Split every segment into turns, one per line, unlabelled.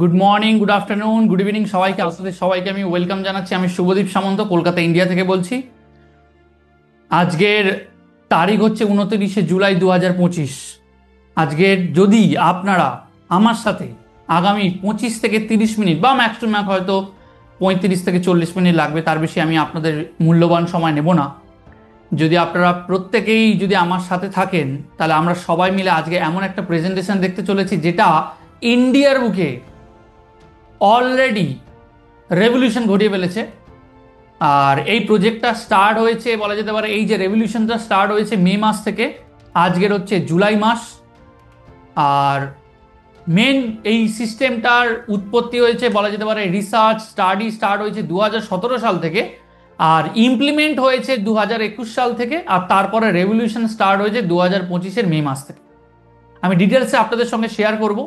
Good morning, good afternoon, good evening সবাইকে। আপনাদের সবাইকে আমি ওয়েলকাম জানাচ্ছি। আমি শুভদীপ সামন্ত, কলকাতা, ইন্ডিয়া থেকে বলছি। আজকের তারিখ হচ্ছে 29শে জুলাই 2025। আজকের যদি আপনারা আমার সাথে আগামী 25 থেকে 30 মিনিট বা ম্যাক্স টু ম্যাক্স হয়তো 35 থেকে 40 মিনিট লাগবে, তার বেশি আমি আপনাদের মূল্যবান সময় নেব না। যদি আপনারা প্রত্যেকেই যদি আমার সাথে থাকেন, তাহলে আমরা সবাই মিলে আজকে এমন একটা প্রেজেন্টেশন দেখতে চলেছি যেটা ইন্ডিয়ার বুকে অলরেডি রেভলিউশন ঘটিয়ে ফেলেছে। আর এই প্রজেক্টটা স্টার্ট হয়েছে বলা যেতে পারে, এই যে রেভলিউশনটা স্টার্ট হয়েছে মে মাস থেকে, আজকের হচ্ছে জুলাই মাস। আর মেন এই সিস্টেমটার উৎপত্তি হয়েছে বলা যেতে পারে, রিসার্চ স্টাডি স্টার্ট হয়েছে 2017 সাল থেকে, আর ইমপ্লিমেন্ট হয়েছে 2021 সাল থেকে, আর তারপরে রেভলিউশন স্টার্ট হয়েছে 2025-এর মে মাস থেকে। আমি ডিটেলসে আপনাদের সঙ্গে শেয়ার করব,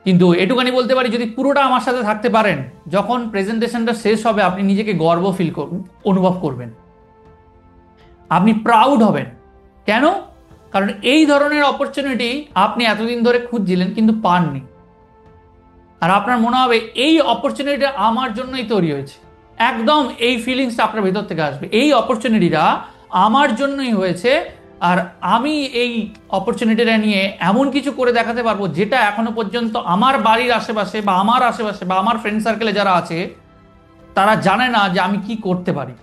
কিন্তু এটুখানি বলতে পারি, যদি পুরোটা আমার সাথে থাকতে পারেন, যখন প্রেজেন্টেশনটা শেষ হবে আপনি নিজেকে গর্ব অনুভব করবেন, আপনি প্রাউড হবেন। কেন? কারণ এই ধরনের অপরচুনিটি আপনি এতদিন ধরে খুঁজছিলেন কিন্তু পাননি, আর আপনার মনে হবে এই অপরচুনিটিটা আমার জন্যই তৈরি হয়েছে। একদম এই ফিলিংসটা আপনার ভেতর থেকে আসবে, এই অপরচুনিটিটা আমার জন্যই হয়েছে, আর আমি এই অপরচুনিটিটা নিয়ে এমন কিছু করে দেখাতে পারবো যেটা এখনো পর্যন্ত আমার বাড়ির আশেপাশে বা আমার আশেপাশে বা আমার ফ্রেন্ড সার্কেলে যারা আছে তারা জানে না যে আমি কি করতে পারি।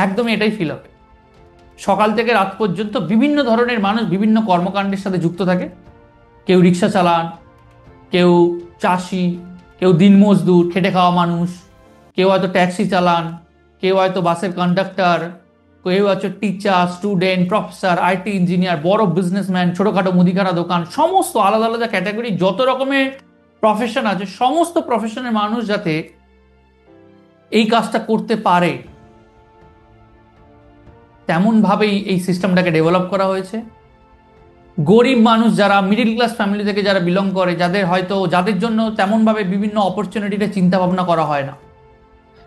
একদমই এটাই ফিল হবে। সকাল থেকে রাত পর্যন্ত বিভিন্ন ধরনের মানুষ বিভিন্ন কর্মকাণ্ডের সাথে যুক্ত থাকে। কেউ রিক্সা চালান, কেউ চাষি, কেউ দিনমজদুর, খেটে খাওয়া মানুষ, কেউ হয়তো ট্যাক্সি চালান, কেউ হয়তো বাসের কন্ডাক্টর, কেউ হচ্ছে teacher, student, professor, IT engineer, বড় বিজনেসম্যান, ছোটখাটো মুদিখানা দোকান, সমস্ত আলাদা আলাদা ক্যাটাগরি, যত রকমের প্রফেশন আছে সমস্ত প্রফেশনের মানুষ যাতে এই কাজটা করতে পারে তেমনভাবেই এই সিস্টেমটাকে ডেভেলপ করা হয়েছে। গরিব মানুষ যারা মিডিল ক্লাস ফ্যামিলি থেকে যারা বিলং করে, যাদের জন্য তেমনভাবে বিভিন্ন অপরচুনিটিটা চিন্তা ভাবনা করা হয় না,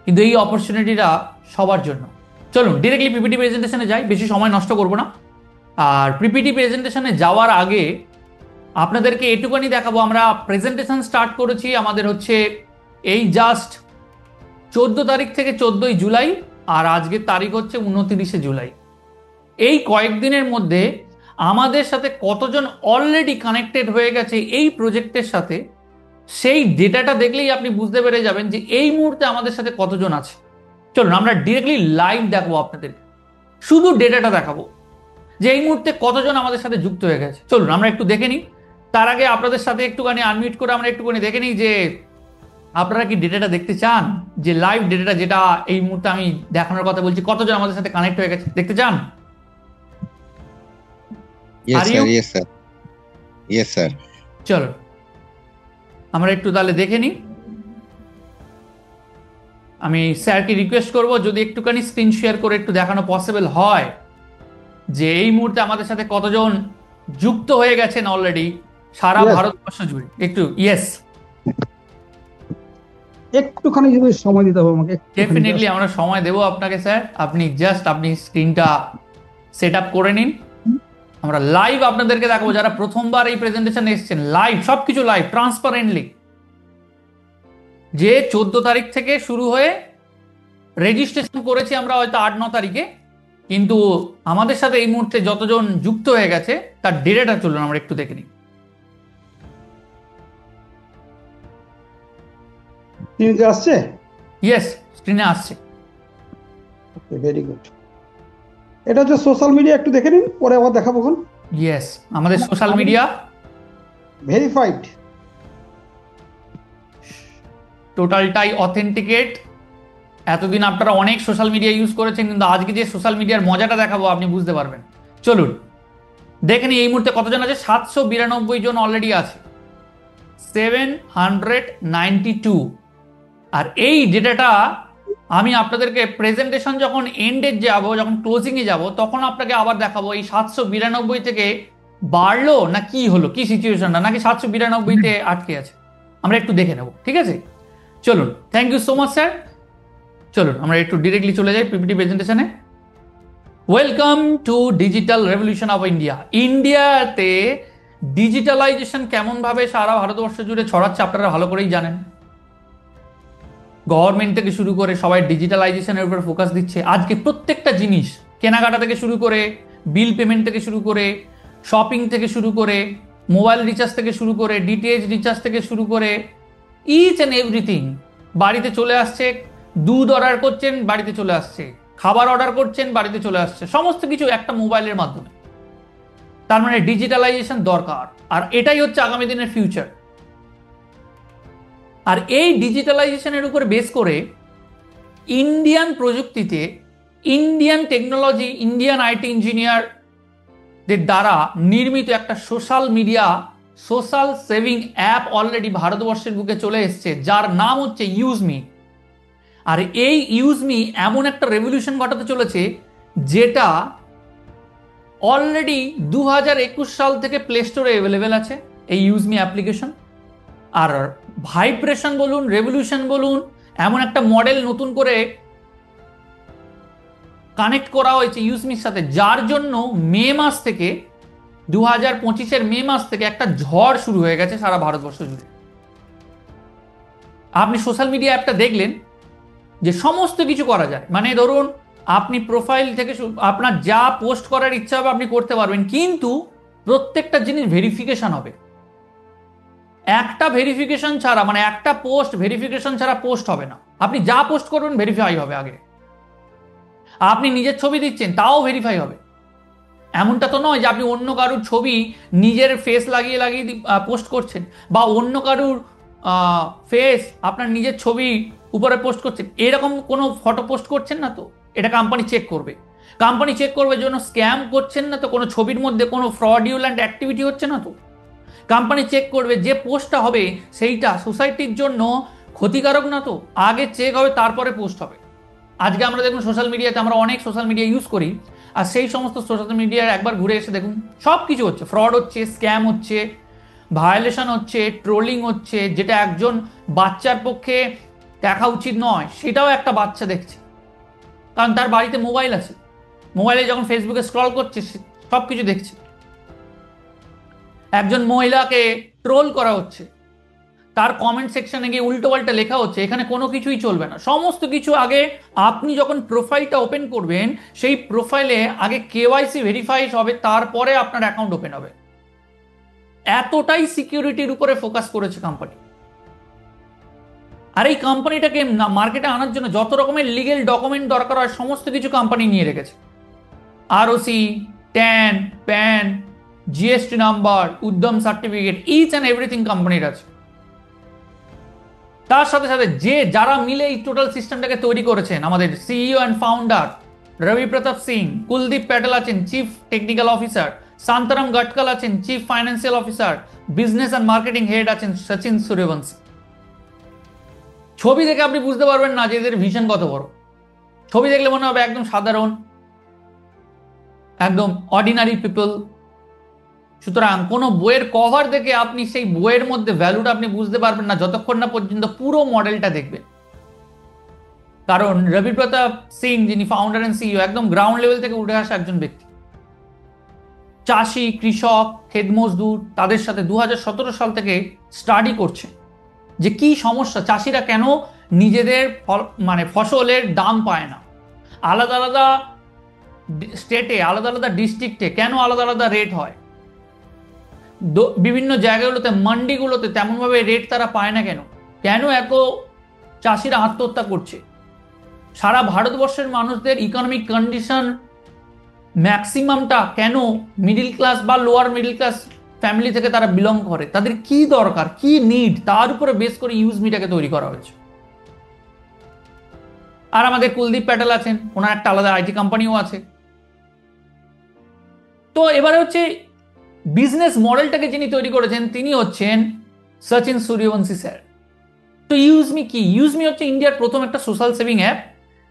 কিন্তু এই অপরচুনিটিটা সবার জন্য। চলুন ডিরেক্টলি পিপিটি প্রেজেন্টেশনে যাই, বেশি সময় নষ্ট করব না। আর পিপিটি প্রেজেন্টেশনে যাওয়ার আগে আপনাদেরকে এটুকুনি দেখাবো, আমরা প্রেজেন্টেশন স্টার্ট করেছি আমাদের হচ্ছে এই জাস্ট 14 তারিখ থেকে 14ই জুলাই, আর আজকের তারিখ হচ্ছে 29শে জুলাই। এই কয়েকদিনের মধ্যে আমাদের সাথে কতজন অলরেডি কানেক্টেড হয়ে গেছে এই প্রজেক্টের সাথে, সেই ডেটাটা দেখলেই আপনি বুঝতে পেরে যাবেন যে এই মুহূর্তে আমাদের সাথে কতজন আছে। চলুন আমরা ডিরেক্টলি লাইভ দেখাবো আপনাদের, শুধু ডেটাটা দেখাবো যে এই মুহূর্তে কতজন আমাদের সাথে যুক্ত হয়ে গেছে। চলুন আমরা একটু দেখে নিই। তার আগে আপনাদের সাথে একটুখানি আনমিউট করে আমরা একটুখানি দেখে নিই যে আপনারা কি ডেটাটা দেখতে চান, যে লাইভ ডেটাটা যেটা এই মুহূর্তে আমি দেখানোর কথা বলছি, কতজন আমাদের সাথে কানেক্ট হয়ে গেছে দেখতে চান?
Yes, sir.
চলো আমরা একটু তাহলে দেখে নিই। আমি স্যারকে রিকোয়েস্ট করব যদি একটুখানি স্ক্রিন শেয়ার করে একটু দেখানো পসিবল হয় যে এই মুহূর্তে আমাদের সাথে কতজন যুক্ত হয়ে গেছেন অলরেডি সারা ভারতবর্ষ জুড়ে। একটু ইয়েস,
একটুখানি যদি সময় দিতে হবে আমাকে।
ডেফিনেটলি আমরা সময় দেবো আপনাকে স্যার। আপনি স্ক্রিনটা সেট আপ করে নিন, আমরা লাইভ আপনাদেরকে দেখাবো। যারা প্রথমবার এই প্রেজেন্টেশনে এসেছেন, লাইভ সবকিছু লাইভ ট্রান্সপারেন্টলি, যে 14 তারিখ থেকে শুরু হয়ে রেজিস্ট্রেশন করেছি আমরা হয়তো 8-9 তারিখে, কিন্তু আমাদের সাথে এই মুহূর্তে যতজন যুক্ত হয়ে গেছে তার ডেটাটা চলুন আমরা একটু দেখে নিই।
স্ক্রিনে আসছে?
ইয়েস, স্ক্রিনে আসছে।
ওকে, ভেরি গুড। এটা হচ্ছে সোশ্যাল মিডিয়া, একটু দেখে নিন, পরে আবার দেখাবো।
ইয়েস, আমাদের সোশ্যাল মিডিয়া
ভেরিফাইড,
টোটালটাই অথেন্টিকেট। এতদিন আপনারা অনেক সোশ্যাল মিডিয়া ইউজ করেছেন, কিন্তু আজকে যে সোশ্যাল মিডিয়ার মজাটা দেখাবো আপনি বুঝতে পারবেন। চলুন দেখে নিই এই মুহূর্তে কতজন আছে। 792 জন অলরেডি আছে, 792। আর এই ডেটাটা আমি আপনাদেরকে প্রেজেন্টেশন যখন এন্ডে যাব, যখন ক্লোজিংয়ে যাব, তখন আপনাকে আবার দেখাবো এই 792 থেকে বাড়লো না কি হলো, কি সিচুয়েশনটা, নাকি 792-তে আটকে আছে, আমরা একটু দেখে নেব। ঠিক আছে, চলুন। Thank you so much sir. চলুন আমরা একটু ডিরেক্টলি চলে যাই পিপিটি প্রেজেন্টেশনে। Welcome to digital revolution of India. ইন্ডিয়াতে ডিজিটালাইজেশন কেমন ভাবে সারা ভারতবর্ষ জুড়ে ছড়াচ্ছে আপনারা ভালো করেই জানেন। গভর্নমেন্ট থেকে শুরু করে সবাই ডিজিটালাইজেশনের উপর ফোকাস দিচ্ছে। আজকে প্রত্যেকটা জিনিস, কেনাকাটা থেকে শুরু করে বিল পেমেন্ট থেকে শুরু করে শপিং থেকে শুরু করে মোবাইল রিচার্জ থেকে শুরু করে ডিটিএইচ রিচার্জ থেকে শুরু করে ইচ অ্যান্ড এভরিথিং বাড়িতে চলে আসছে। দুধ অর্ডার করছেন, বাড়িতে চলে আসছে। খাবার অর্ডার করছেন, বাড়িতে চলে আসছে। সমস্ত কিছু একটা মোবাইলের মাধ্যমে। তার মানে ডিজিটালাইজেশন দরকার, আর এটাই হচ্ছে আগামী দিনের ফিউচার। আর এই ডিজিটালাইজেশনের উপর বেস করে ইন্ডিয়ান প্রযুক্তিতে, ইন্ডিয়ান টেকনোলজি, ইন্ডিয়ান আইটি ইঞ্জিনিয়ারদের দ্বারা নির্মিত একটা social media, social saving app already ভারতবর্ষের বুকে চলে এসছে, যার নাম হচ্ছে ইউজমি। আর এই ইউজমি এমন একটা রেভলিউশন ঘটাতে চলেছে যেটা অলরেডি 2021 সাল থেকে প্লে স্টোরে অ্যাভেলেবেল আছে এই ইউজমি অ্যাপ্লিকেশন। আর ভাইব্রেশন বলুন, রেভলিউশন বলুন, এমন একটা মডেল নতুন করে কানেক্ট করা হয়েছে ইউজমির সাথে, যার জন্য মে মাস থেকে 2025-এর মে মাস থেকে একটা ঝড় শুরু হয়ে গেছে সারা ভারতবর্ষ জুড়ে। আপনি সোশ্যাল মিডিয়া অ্যাপটা দেখলেন যে সমস্ত কিছু করা যায়। মানে ধরুন আপনি প্রোফাইল থেকে আপনার যা পোস্ট করার ইচ্ছা হবে আপনি করতে পারবেন, কিন্তু প্রত্যেকটা জিনিস ভেরিফিকেশন হবে। একটা ভেরিফিকেশন ছাড়া, মানে একটা পোস্ট ভেরিফিকেশন ছাড়া পোস্ট হবে না। আপনি যা পোস্ট করবেন ভেরিফাই হবে আগে। আপনি নিজের ছবি দিচ্ছেন, তাও ভেরিফাই হবে। এমনটা তো নয় যে আপনি অন্য কারুর ছবি নিজের ফেস লাগিয়ে লাগিয়ে পোস্ট করছেন, বা অন্য কারুর ফেস আপনার নিজের ছবি উপরে পোস্ট করছেন, এরকম কোনো ফটো পোস্ট করছেন না তো। এটা কোম্পানি চেক করবে। কোম্পানি চেক করবে জন্য স্ক্যাম করছেন না তো, কোনো ছবির মধ্যে কোনো ফ্রডিউল্যান্ট অ্যাক্টিভিটি হচ্ছে না তো। কোম্পানি চেক করবে যে পোস্টটা হবে সেইটা সোসাইটির জন্য ক্ষতিকারক না তো। আগে চেক হবে, তারপরে পোস্ট হবে। আজকে আমরা দেখুন সোশ্যাল মিডিয়াতে, আমরা অনেক সোশ্যাল মিডিয়া ইউজ করি, আর সেই সমস্ত সোশ্যাল মিডিয়ার একবার ঘুরে এসে দেখুন সব কিছু হচ্ছে, ফ্রড হচ্ছে, স্ক্যাম হচ্ছে, ভায়োলেশন হচ্ছে, ট্রোলিং হচ্ছে। যেটা একজন বাচ্চার পক্ষে দেখা উচিত নয়, সেটাও একটা বাচ্চা দেখছে, কারণ তার বাড়িতে মোবাইল আছে। মোবাইলে যখন ফেসবুকে স্ক্রল করছে সব কিছু দেখছে। একজন মহিলাকে ট্রোল করা হচ্ছে, তার কমেন্ট সেকশনে গিয়ে উল্টো পাল্টা লেখা হচ্ছে। এখানে কোনো কিছুই চলবে না। সমস্ত কিছু আগে আপনি যখন প্রোফাইলটা ওপেন করবেন, সেই প্রোফাইলে আগে কেওয়াইসি ভেরিফাই হবে, তারপরে আপনার অ্যাকাউন্ট ওপেন হবে। এতটাই সিকিউরিটির উপরে ফোকাস করেছে কোম্পানি। আর এই কোম্পানিটাকে মার্কেটে আনার জন্য যত রকমের লিগেল ডকুমেন্ট দরকার হয় সমস্ত কিছু কোম্পানি নিয়ে রেখেছে। ROC, tan, pan, GST number, উদ্যম সার্টিফিকেট, ইচ অ্যান্ড এভরিথিং কোম্পানির আছে। তার সাথে সাথে যারা মিলে এই টোটাল সিস্টেমটাকে তৈরি করেছেন, আমাদের সিইও অ্যান্ড ফাউন্ডার রবি প্রতাপ সিং, কুলদীপ প্যাটেল আছেন চিফ টেকনিক্যাল অফিসার, শান্তারাম গটকাল আছেন chief financial officer, business and marketing head আছেন সচিন সূর্যবংশী। ছবি দেখে আপনি বুঝতে পারবেন না যে এদের ভিশন কত বড়। ছবি দেখলে মনে হবে একদম সাধারণ, একদম অর্ডিনারি পিপল। সুতরাং কোনো বইয়ের কভার দেখে আপনি সেই বইয়ের মধ্যে ভ্যালুটা আপনি বুঝতে পারবেন না যতক্ষণ না পর্যন্ত পুরো মডেলটা দেখবেন। কারণ রবি প্রতাপ সিং, যিনি ফাউন্ডার এন্ড সিইও, একদম গ্রাউন্ড লেভেল থেকে উঠে আসা একজন ব্যক্তি। চাষি, কৃষক, ক্ষেত মজদুর, তাদের সাথে 2017 সাল থেকে স্টাডি করছে যে কি সমস্যা, চাষিরা কেন নিজেদের মানে ফসলের দাম পায় না। আলাদা আলাদা স্টেটে, আলাদা আলাদা ডিস্ট্রিক্টে কেন আলাদা আলাদা রেট হয়। বিভিন্ন জায়গাগুলোতে, মান্ডিগুলোতে তেমনভাবে রেট তারা পায় না কেন। কেন এত চাষিরা আত্মহত্যা করছে। সারা ভারতবর্ষের মানুষদের ইকোনমিক কন্ডিশন ম্যাক্সিমামটা কেন মিডিল ক্লাস বা লোয়ার মিডিল ক্লাস ফ্যামিলি থেকে তারা বিলং করে, তাদের কি দরকার, কি নিড, তার উপরে বেস করে ইউজমিটাকে তৈরি করা হয়েছে। আর আমাদের কুলদীপ প্যাটেল আছেন, ওনার একটা আলাদা আইটি কোম্পানিও আছে। তো এবারে হচ্ছে বিজনেস মডেলটাকে যিনি তৈরি করেছেন তিনি হচ্ছেন সচিন সূর্যবংশী স্যার। তো ইউজমি কি? ইউজমি হচ্ছে ইন্ডিয়ার প্রথম একটা সোশ্যাল সেভিং অ্যাপ,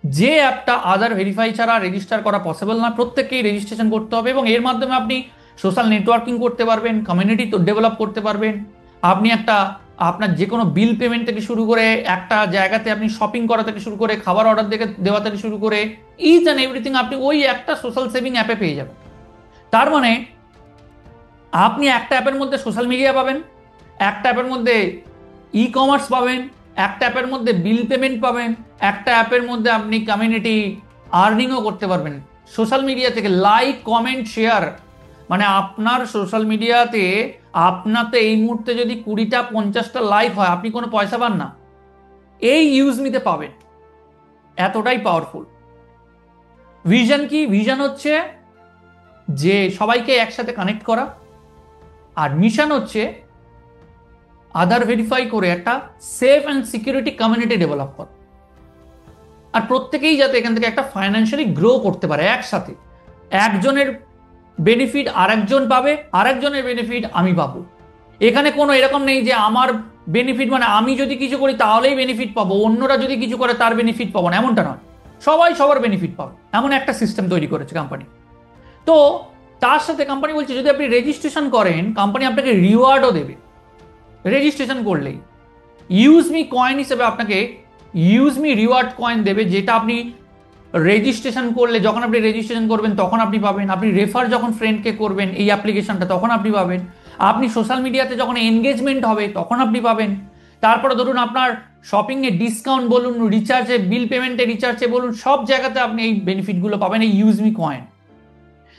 যে অ্যাপটা আধার ভেরিফাই ছাড়া রেজিস্টার করা পসিবল না। প্রত্যেককেই রেজিস্ট্রেশন করতে হবে, এবং এর মাধ্যমে আপনি সোশ্যাল নেটওয়ার্কিং করতে পারবেন, কমিউনিটি ডেভেলপ করতে পারবেন, আপনি একটা আপনার যে কোনো বিল পেমেন্ট থেকে শুরু করে একটা জায়গাতে আপনি শপিং করা থেকে শুরু করে খাবার অর্ডার দেওয়া থেকে শুরু করে ইচ অ্যান্ড এভরিথিং আপনি ওই একটা সোশ্যাল সেভিং অ্যাপে পেয়ে যাবেন। তার মানে আপনি একটা অ্যাপের মধ্যে সোশ্যাল মিডিয়া পাবেন, একটা অ্যাপের মধ্যে ই কমার্স পাবেন, একটা অ্যাপের মধ্যে বিল পেমেন্ট পাবেন, একটা অ্যাপের মধ্যে আপনি কমিউনিটি আর্নিংও করতে পারবেন সোশ্যাল মিডিয়া থেকে। লাইক, কমেন্ট, শেয়ার, মানে আপনার সোশ্যাল মিডিয়াতে আপনাতে এই মুহূর্তে যদি 20টা 50টা লাইক হয় আপনি কোনো পয়সা পান না, এই ইউজমিতে পাবেন। এতটাই পাওয়ারফুল। ভিশন কি? ভিশন হচ্ছে যে সবাইকে একসাথে কানেক্ট করা, আর মিশন হচ্ছে আধার ভেরিফাই করে একটা safe and security community develop করা, আর প্রত্যেকেই যাতে এখান থেকে একটা ফাইন্যান্সিয়ালি গ্রো করতে পারে একসাথে। একজনের বেনিফিট আরেকজন পাবে, আরেকজনের বেনিফিট আমি পাবো। এখানে কোনো এরকম নেই যে আমার বেনিফিট মানে আমি যদি কিছু করি তাহলেই বেনিফিট পাবো, অন্যরা যদি কিছু করে তার বেনিফিট পাবো না, এমনটা নয়। সবাই সবার বেনিফিট পাবে, এমন একটা সিস্টেম তৈরি করেছে কোম্পানি। তো তার সাথে কোম্পানি বলছে যদি আপনি রেজিস্ট্রেশন করেন কোম্পানি আপনাকে রিওয়ার্ডও দেবে রেজিস্ট্রেশন করলেই। ইউজমি কয়েন হিসেবে আপনাকে ইউজমি রিওয়ার্ড কয়েন দেবে, যেটা আপনি রেজিস্ট্রেশন করলে, যখন আপনি রেজিস্ট্রেশন করবেন তখন আপনি পাবেন। আপনি রেফার যখন ফ্রেন্ডকে করবেন এই অ্যাপ্লিকেশনটা তখন আপনি পাবেন। আপনি সোশ্যাল মিডিয়াতে যখন এনগেজমেন্ট হবে তখন আপনি পাবেন। তারপরে ধরুন আপনার শপিংয়ে ডিসকাউন্ট বলুন, রিচার্জে, বিল পেমেন্টে, রিচার্জে বলুন, সব জায়গাতে আপনি এই বেনিফিটগুলো পাবেন এই ইউজমি কয়েন।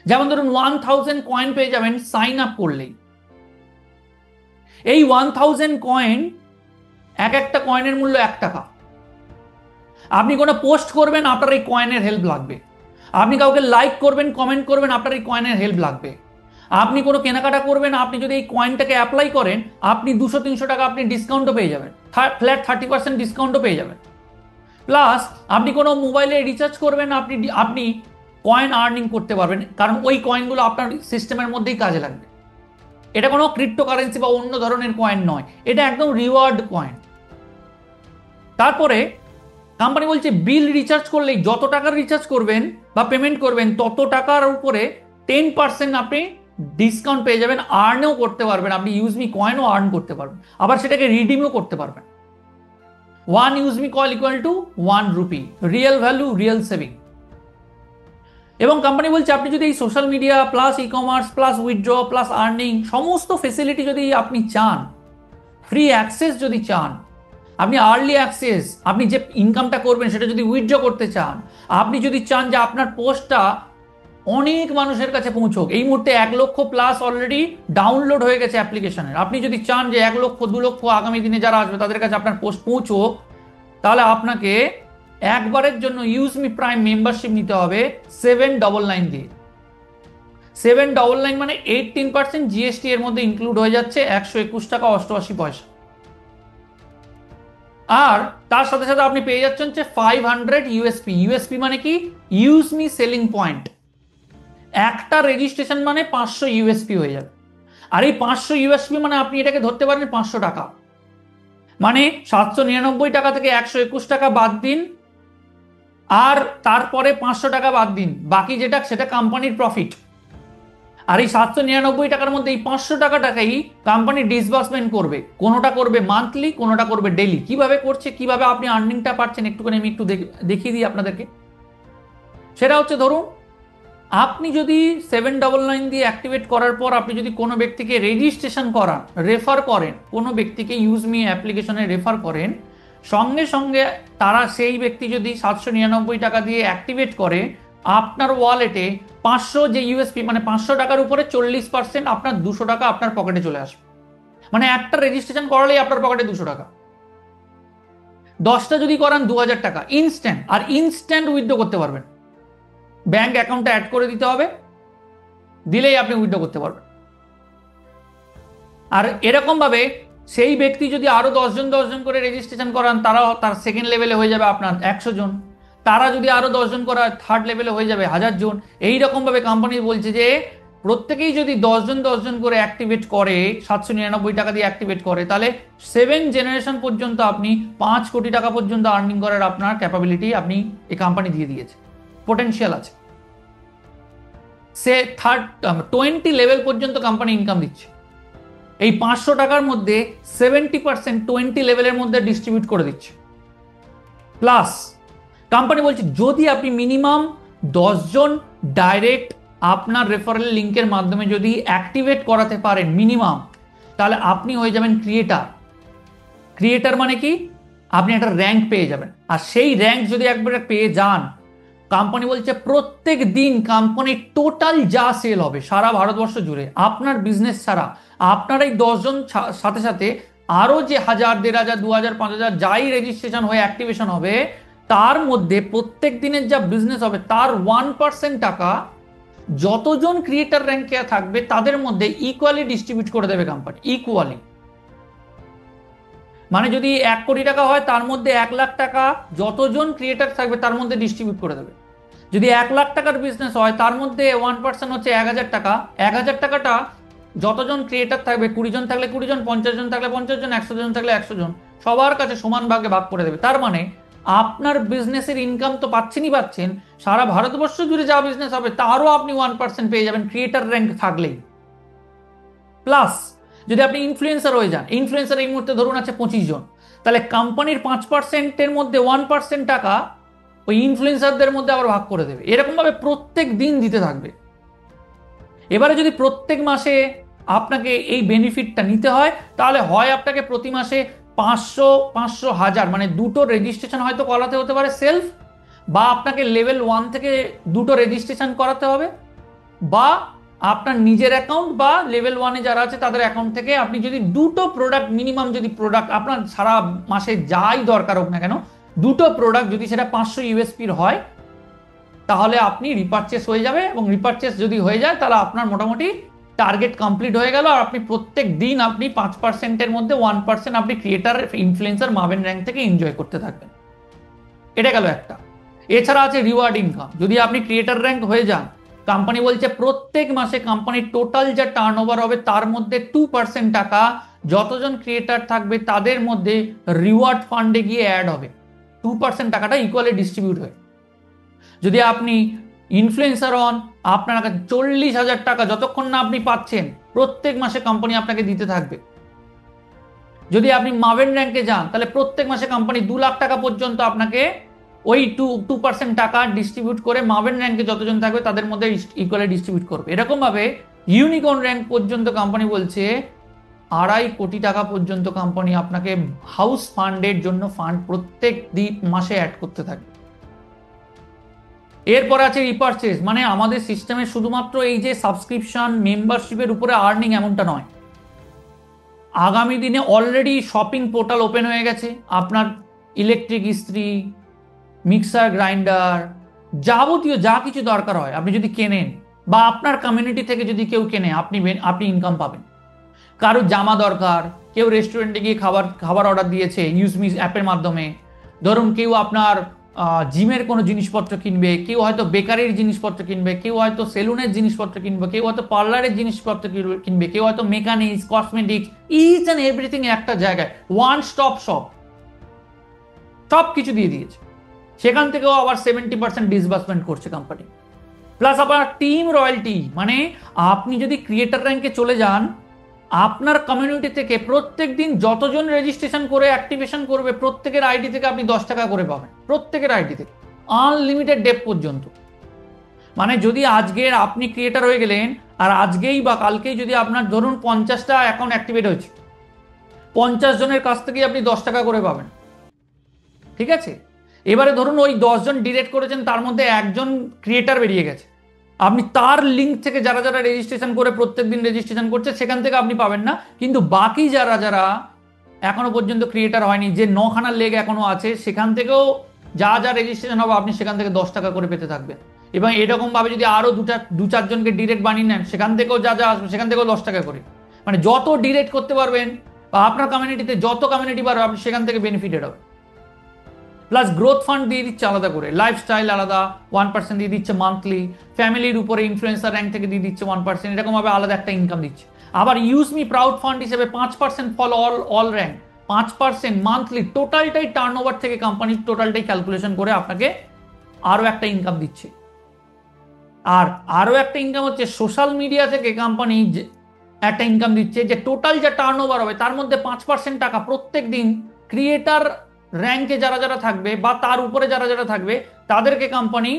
যেমন ধরুন 1000 কয়েন পেয়ে যাবেন সাইন আপ করলেই। এই 1000 কয়েন, এক একটা কয়েনের মূল্য 1 টাকা। আপনি কোনো পোস্ট করবেন আপনার এই কয়েনের হেল্প লাগবে, আপনি কাউকে লাইক করবেন, কমেন্ট করবেন, আপনার এই কয়েনের হেল্প লাগবে। আপনি কোনো কেনাকাটা করবেন, আপনি যদি এই কয়েনটাকে অ্যাপ্লাই করেন আপনি 200-300 টাকা আপনি ডিসকাউন্টও পেয়ে যাবেন, ফ্ল্যাট 30% ডিসকাউন্টও পেয়ে যাবেন। প্লাস আপনি কোনো মোবাইলে রিচার্জ করবেন, আপনি কয়েন আর্নিং করতে পারবেন, কারণ ওই কয়েনগুলো আপনার সিস্টেমের মধ্যেই কাজে লাগবে। এটা কোনো ক্রিপ্টোকারেন্সি বা অন্য ধরনের কয়েন নয়, এটা একদম রিওয়ার্ড কয়েন। তারপরে কোম্পানি বলছে বিল রিচার্জ করলেই, যত টাকার রিচার্জ করবেন বা পেমেন্ট করবেন তত টাকার উপরে 10% আপনি ডিসকাউন্ট পেয়ে যাবেন, আর্নও করতে পারবেন, আপনি ইউজমি কয়েনও আর্ন করতে পারবেন, আবার সেটাকে রিডিমও করতে পারবেন। 1 ইউজমি coin equal to 1 rupee, real value, real saving. এবং কোম্পানি বলছে আপনি যদি এই social media plus e commerce plus withdraw plus earning সমস্ত ফেসিলিটি যদি আপনি চান, ফ্রি অ্যাক্সেস যদি চান, আপনি আর্লি অ্যাক্সেস, আপনি যে ইনকামটা করবেন সেটা যদি উইথড্র করতে চান, আপনি যদি চান যে আপনার পোস্টটা অনেক মানুষের কাছে পৌঁছক, এই মুহূর্তে 1 লক্ষ প্লাস অলরেডি ডাউনলোড হয়ে গেছে অ্যাপ্লিকেশনের, আপনি যদি চান যে 1 লক্ষ 2 লক্ষ আগামী দিনে যারা আসবে তাদের কাছে আপনার পোস্ট পৌঁছক, তাহলে আপনাকে একবারের জন্য ইউজমি প্রাইম মেম্বারশিপ নিতে হবে 799 দিয়ে। 799 মানে 18% জিএসটি এর মধ্যে ইনক্লুড হয়ে যাচ্ছে, 121 টাকা 88 পয়সা। আর তার সাথে সাথে আপনি পেয়ে যাচ্ছেন 500 ইউএসপি। ইউএসপি মানে কি? ইউজমি সেলিং পয়েন্ট। একটা রেজিস্ট্রেশন মানে 500 ইউএসপি হয়ে যাবে। আর এই 500 ইউএসপি মানে আপনি এটাকে ধরতে পারেন 500 টাকা, মানে 799 টাকা থেকে 121 টাকা বাদ দিন, আর তারপরে 500 টাকা বাদ দিন, বাকি যেটা সেটা কোম্পানির প্রফিট। আর এই 799 টাকার মধ্যে এই 500 টাকাটাকেই কোম্পানি ডিসবার্সমেন্ট করবে, কোনোটা করবে মান্থলি, কোনোটা করবে ডেইলি। কিভাবে করছে, কিভাবে আপনি আর্নিংটা পাচ্ছেন একটুখানি আমি একটু দেখিয়ে দিই আপনাদেরকে। সেটা হচ্ছে ধরুন আপনি যদি 799 দিয়ে অ্যাক্টিভেট করার পর আপনি যদি কোনো ব্যক্তিকে রেজিস্ট্রেশন করান, রেফার করেন, কোনো ব্যক্তিকে ইউজমি অ্যাপ্লিকেশনে রেফার করেন, সঙ্গে সঙ্গে তারা সেই ব্যক্তি যদি 799 টাকা দিয়ে অ্যাক্টিভেট করে, আপনার ওয়ালেটে 500 যে ইউএসপি মানে 500 টাকার উপরে 40% আপনার 200 টাকা আপনার পকেটে চলে আসবে। মানে একটা রেজিস্ট্রেশন করালেই আপনার পকেটে 200 টাকা। 10টা যদি করান 2000 টাকা ইনস্ট্যান্ট, আর ইনস্ট্যান্ট উইথড্র করতে পারবেন। ব্যাংক অ্যাকাউন্টে অ্যাড করে দিতে হবে, দিলেই আপনি উইথড্র করতে পারবেন। আর এরকম ভাবে সেই ব্যক্তি যদি আরো 10 জন করে রেজিস্ট্রেশন করান, তারাও তার সেকেন্ড লেভেলে হয়ে যাবে আপনার 100 জন। তারা যদি আরো 10 জন করা, থার্ড লেভেলে হয়ে যাবে 1000 জন। এইরকম ভাবে কোম্পানি বলছে যে প্রত্যেকেই যদি 10 জন করে অ্যাক্টিভেট করে, 799 টাকা দিয়ে অ্যাক্টিভেট করে, তাহলে 7 জেনারেশন পর্যন্ত আপনি 5 কোটি টাকা পর্যন্ত আর্নিং করার আপনার ক্যাপাবিলিটি আপনি এই কোম্পানি দিয়ে দিয়েছে, পোটেনশিয়াল আছে। সে 20 লেভেল পর্যন্ত কোম্পানি ইনকাম দিচ্ছে। এই 500 টাকার মধ্যে 70% 20 লেভেলের মধ্যে ডিস্ট্রিবিউট করে দিচ্ছে। প্লাস কোম্পানি বলছে যদি আপনি মিনিমাম 10 জন ডাইরেক্ট আপনার রেফারেল লিঙ্কের মাধ্যমে যদি অ্যাক্টিভেট করাতে পারেন মিনিমাম, তাহলে আপনি হয়ে যাবেন ক্রিয়েটার। ক্রিয়েটার মানে কি, আপনি একটা র্যাঙ্ক পেয়ে যাবেন। আর সেই র্যাঙ্ক যদি একবার পেয়ে যান, কোম্পানি বলছে প্রত্যেক দিন কোম্পানির টোটাল যা সেল হবে সারা ভারতবর্ষ জুড়ে আপনার বিজনেস ছাড়া, আপনার এই 10 জন সাথে সাথে আরো যে 1000, 1500, 2000, 5000 যাই রেজিস্ট্রেশন হয়ে অ্যাক্টিভেশন হবে, তার মধ্যে প্রত্যেক দিনের যা বিজনেস হবে তার 1% টাকা যতজন ক্রিয়েটার র্যাঙ্কে থাকবে তাদের মধ্যে ইকুয়ালি ডিস্ট্রিবিউট করে দেবে কোম্পানি। ইকুয়ালি মানে যদি 1 কোটি টাকা হয় তার মধ্যে 1 লাখ টাকা যতজন ক্রিয়েটার থাকবে তার মধ্যে ডিস্ট্রিবিউট করে দেবে। যদি 1 লাখ টাকার বিজনেস হয় তার মধ্যে 1% হচ্ছে 1000 টাকা। 1000 টাকাটা যতজন ক্রিয়েটার থাকবে, 20 জন থাকলে 20 জন, 50 জন থাকলে 50 জন, 100 জন থাকলে 100 জন, সবার কাছে সমান ভাগে ভাগ করে দেবে। তার মানে আপনার বিজনেসের ইনকাম তো পাচ্ছেন, সারা ভারতবর্ষ জুড়ে যা বিজনেস হবে তারও আপনি 1% পেয়ে যাবেন ক্রিয়েটার র্যাঙ্ক থাকলেই। প্লাস যদি আপনি ইনফ্লুয়েন্সার হয়ে যান, ইনফ্লুয়েন্সার এই মুহূর্তে ধরুন আছে 25 জন, তাহলে কোম্পানির 5%-এর মধ্যে 1% টাকা ওই ইনফ্লুয়েন্সারদের মধ্যে আবার ভাগ করে দেবে। এরকম ভাবে প্রত্যেক দিন দিতে থাকবে। এবারে যদি প্রত্যেক মাসে আপনাকে এই বেনিফিটটা নিতে হয়, তাহলে হয় আপনাকে প্রতি মাসে 500, 500, 1000 মানে দুটো রেজিস্ট্রেশন হয়তো করাতে হতে পারে সেলফ, বা আপনাকে লেভেল 1 থেকে দুটো রেজিস্ট্রেশন করাতে হবে, বা আপনার নিজের অ্যাকাউন্ট বা লেভেল 1-এ যারা আছে তাদের অ্যাকাউন্ট থেকে আপনি যদি দুটো প্রোডাক্ট মিনিমাম, যদি প্রোডাক্ট আপনার সারা মাসে যাই দরকার হোক না কেন, দুটো প্রোডাক্ট যদি সেটা 500 ইউএসপির হয়, তাহলে আপনি রিপারচেস হয়ে যাবে। এবং রিপারচেস যদি হয়ে যায় তাহলে আপনার মোটামুটি টার্গেট কমপ্লিট হয়ে গেল। আর আপনি প্রত্যেক দিন আপনি 5%-এর মধ্যে 1% আপনি ক্রিয়েটার, ইনফ্লুয়েন্সার, মার্ভেন র্যাঙ্ক থেকে এনজয় করতে থাকবেন। এটা গেল একটা। এছাড়া আছে রিওয়ার্ড ইনকাম। যদি আপনি ক্রিয়েটার র্যাঙ্ক হয়ে যান, কোম্পানি বলছে প্রত্যেক মাসে কোম্পানির টোটাল যা টার্নওভার হবে তার মধ্যে 2% টাকা যতজন ক্রিয়েটার থাকবে তাদের মধ্যে রিওয়ার্ড ফান্ডে গিয়ে অ্যাড হবে। 2% টাকাটা ইকুয়ালি ডিস্ট্রিবিউট হয়। যদি আপনি ইনফ্লুয়েন্সার হন, আপনার কাছে 40,000 টাকা যতক্ষণ না আপনি পাচ্ছেন প্রত্যেক মাসে কোম্পানি আপনাকে দিতে থাকবে। যদি আপনি মার্ভেন র্যাঙ্কে যান, তাহলে প্রত্যেক মাসে কোম্পানি 2 লাখ টাকা পর্যন্ত আপনাকে ওই 2% টাকা ডিস্ট্রিবিউট করে মার্ভেন র্যাঙ্কে যতজন থাকবে তাদের মধ্যে ইকুয়ালি ডিস্ট্রিবিউট করবে। এরকম ভাবে ইউনিকর্ন র্যাঙ্ক পর্যন্ত কোম্পানি বলছে 2.5 কোটি টাকা পর্যন্ত কোম্পানি আপনাকে হাউস ফান্ডের জন্য ফান্ড প্রত্যেক মাসে অ্যাড করতে থাকবে। এরপরে আছে রিপারচেস। মানে আমাদের সিস্টেমে শুধুমাত্র এই যে সাবস্ক্রিপশন, মেম্বারশিপের উপরে আর্নিং এমনটা নয়, আগামী দিনে অলরেডি শপিং পোর্টাল ওপেন হয়ে গেছে। আপনার ইলেকট্রিক ইস্ত্রি, মিক্সার গ্রাইন্ডার, যাবতীয় যা কিছু দরকার হয় আপনি যদি কেনেন, বা আপনার কমিউনিটি থেকে যদি কেউ কেনে, আপনি ইনকাম পাবেন। কারো জামা দরকার, কেউ রেস্টুরেন্টে গিয়ে খাবার অর্ডার দিয়েছে ইউজমি অ্যাপের মাধ্যমে, ধরুন কেউ আপনার জিমের কোনো জিনিসপত্র কিনবে, কেউ হয়তো বেকারির জিনিসপত্র কিনবে, কেউ হয়তো সেলুনের জিনিসপত্র কিনবে, কেউ হয়তো পার্লারের জিনিসপত্র কিনবে, কেউ হয়তো mechanics, cosmetics, each and everything একটা জায়গায়, ওয়ান স্টপ শপ, সব কিছু দিয়ে দিয়েছে। সেখান থেকেও আবার 70% ডিসবার্সমেন্ট করছে কোম্পানি। প্লাস আবার টিম রয়্যালটি, মানে আপনি যদি ক্রিয়েটার র্যাঙ্কে চলে যান, আপনার কমিউনিটি থেকে প্রত্যেক দিন যতজন রেজিস্ট্রেশন করে অ্যাক্টিভেশন করবে প্রত্যেকের আইডি থেকে আপনি 10 টাকা করে পাবেন, প্রত্যেকের আইডি থেকে আনলিমিটেড ডেপ পর্যন্ত। মানে যদি আজকের আপনি ক্রিয়েটার হয়ে গেলেন, আর আজকেই বা কালকেই যদি আপনার ধরুন 50টা অ্যাকাউন্ট অ্যাক্টিভেট হয়েছে, 50 জনের কাছ থেকে আপনি 10 টাকা করে পাবেন। ঠিক আছে, এবারে ধরুন ওই 10 জন ডিরেক্ট করেছেন, তার মধ্যে একজন ক্রিয়েটার বেরিয়ে গেছে, আপনি তার লিঙ্ক থেকে যারা যারা রেজিস্ট্রেশন করে প্রত্যেকদিন রেজিস্ট্রেশন করছে সেখান থেকে আপনি পাবেন না। কিন্তু বাকি যারা যারা এখনো পর্যন্ত ক্রিয়েটার হয়নি, যে 9খানার লেগ এখনো আছে, সেখান থেকেও যা যা রেজিস্ট্রেশন হবে আপনি সেখান থেকে 10 টাকা করে পেতে থাকবেন। এবং এরকম ভাবে যদি আরো 2-4 জনকে ডিরেক্ট বানিয়ে নেন, সেখান থেকেও যা যা আসবে সেখান থেকেও 10 টাকা করে। মানে যত ডিরেক্ট করতে পারবেন বা আপনার কমিউনিটিতে যত কমিউনিটি বাড়বে আপনি সেখান থেকে বেনিফিটেড হবে। প্লাস গ্রোথ ফান্ড দিয়ে দিচ্ছে আলাদা করে, লাইফস্টাইল আলাদা 1% দিয়ে দিচ্ছে মান্থলি, ফ্যামিলির উপরে ইনফ্লুয়েন্সার র্যাঙ্ক থেকে দিয়ে দিচ্ছে 1%, এরকম ভাবে আলাদা একটা ইনকাম দিচ্ছে। আবার ইউজমি প্রাউড ফান্ড হিসেবে 5% ফল অল র্যাঙ্ক, 5% মান্থলি, টোটালটাই টার্নওভার থেকে কোম্পানির টোটালটাই ক্যালকুলেশন করে আপনাকে আরো একটা ইনকাম দিচ্ছে। আর আরো একটা ইনকাম হচ্ছে সোশ্যাল মিডিয়া থেকে কোম্পানি একটা ইনকাম দিচ্ছে, যে টোটাল যা টার্ন ওভার হবে তার মধ্যে 5% টাকা প্রত্যেক দিন ক্রিয়েটার র্যাঙ্কে যারা যারা থাকবে বা তার উপরে যারা যারা থাকবে তাদেরকে কোম্পানি